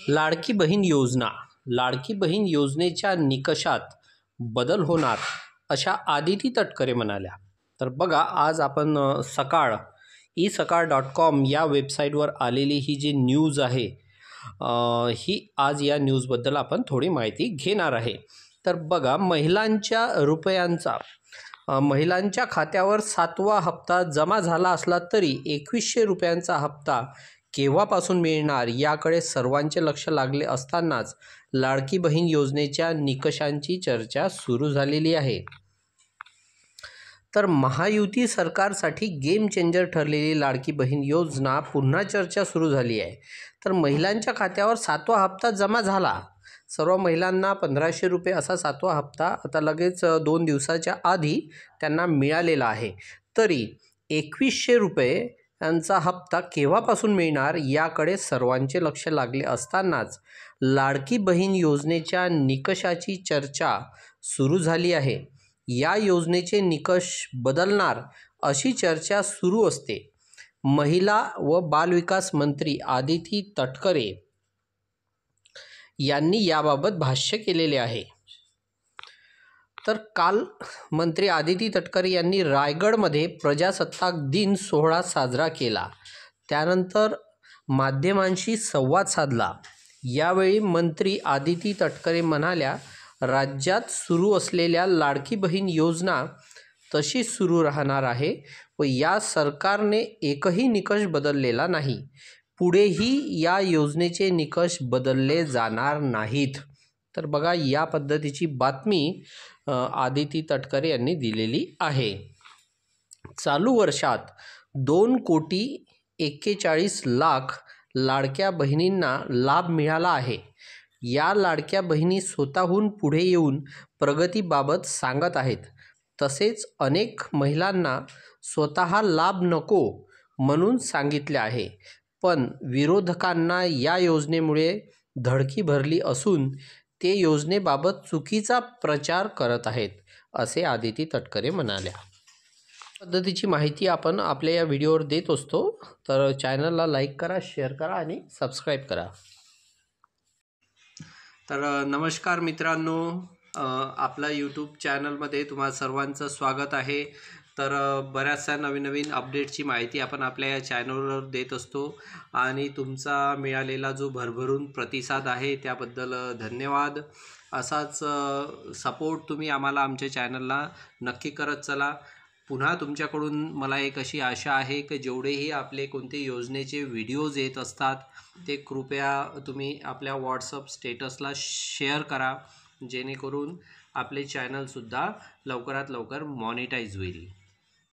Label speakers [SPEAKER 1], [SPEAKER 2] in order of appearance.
[SPEAKER 1] लाडकी बहीण योजना, लाडकी बहीण योजनेच्या निकषात बदल होणार अशा आदिती तटकरे म्हणाल्या. तर बघा, आज आपण isakal.com या वेबसाईटवर आलेली ही जी न्यूज आहे, ही आज या न्यूजबद्दल आपण थोडी माहिती घेणार आहे. तर बघा, महिलांच्या खात्यावर 7वा हप्ता जमा झाला असला तरी 2100 रुपयांचा हप्ता केव्हापासून मिळणार याकडे सर्वांचे लक्ष लागले असतानाच लाडकी बहीण योजनेच्या निकषांची चर्चा सुरू झालेली आहे. तर महायुती सरकारसाठी गेम चेंजर ठरलेली लाडकी बहीण योजना पुन्हा चर्चा सुरू झाली आहे. तर महिलांच्या खात्यावर 7वा हप्ता जमा झाला. सर्व महिलांना 1500 रुपये असा 7वा हप्ता आता लगेच 2 दिवसाच्या आधी त्यांना मिळालेला आहे. तरी 2100 रुपये यांचा हप्ता केव्हापासून मिळणार याकडे सर्वांचे लक्ष लागले असतानाच लाडकी बहीण योजनेच्या निकषाची चर्चा सुरू झाली आहे. या योजनेचे निकष बदलणार अशी चर्चा सुरू असते. महिला व बालविकास मंत्री आदिती तटकरे यांनी याबाबत भाष्य केलेले आहे. तर काल मंत्री आदिती तटकरे यांनी रायगडमध्ये प्रजासत्ताक दिन सोहळा साजरा केला. त्यानंतर माध्यमांशी संवाद साधला. यावेळी मंत्री आदिती तटकरे म्हणाल्या, राज्यात सुरू असलेल्या लाडकी बहीण योजना तशी सुरू राहणार आहे व या सरकारने एकही निकष बदललेला नाही. पुढेही या योजनेचे निकष बदलले जाणार नाहीत. तर बघा, या पद्धतीची बातमी आदिती तटकरे यांनी दिलेली आहे. चालू वर्षात 2,41,00,000 लाडक्या बहिणींना लाभ मिळाला आहे. या लाडक्या बहिणी स्वतःहून पुढे येऊन प्रगतीबाबत सांगत आहेत. तसेच अनेक महिलांना स्वतः लाभ नको म्हणून सांगितले आहे. पण विरोधकांना या योजनेमुळे धडकी भरली असून ते योजनेबाबत चुकीचा प्रचार करत आहेत, असे आदिती तटकरे म्हणाल्या. पद्धतीची माहिती आपण आपल्या या व्हिडिओवर देत असतो. तर चॅनलला लाईक करा, शेअर करा आणि सबस्क्राईब करा. तर नमस्कार मित्रांनो, आपला यूट्यूब चॅनलमध्ये तुम्हा सर्वांचं स्वागत आहे. तर बऱ्याचशा नवीन अपडेटची माहिती आपण आपल्या या चॅनलवर देत असतो आणि तुमचा मिळालेला जो भरभरून प्रतिसाद आहे त्याबद्दल धन्यवाद. असाच सपोर्ट तुम्ही आम्हाला आमच्या चॅनलला नक्की करत चला. पुन्हा तुमच्याकडून मला एक अशी आशा आहे की जेवढेही आपले कोणते योजनेचे व्हिडिओज येत असतात ते कृपया तुम्ही आपल्या व्हॉट्सअप स्टेटसला शेअर करा, जेणेकरून आपले चॅनलसुद्धा लवकरात लवकर मॉनिटाईज होईल.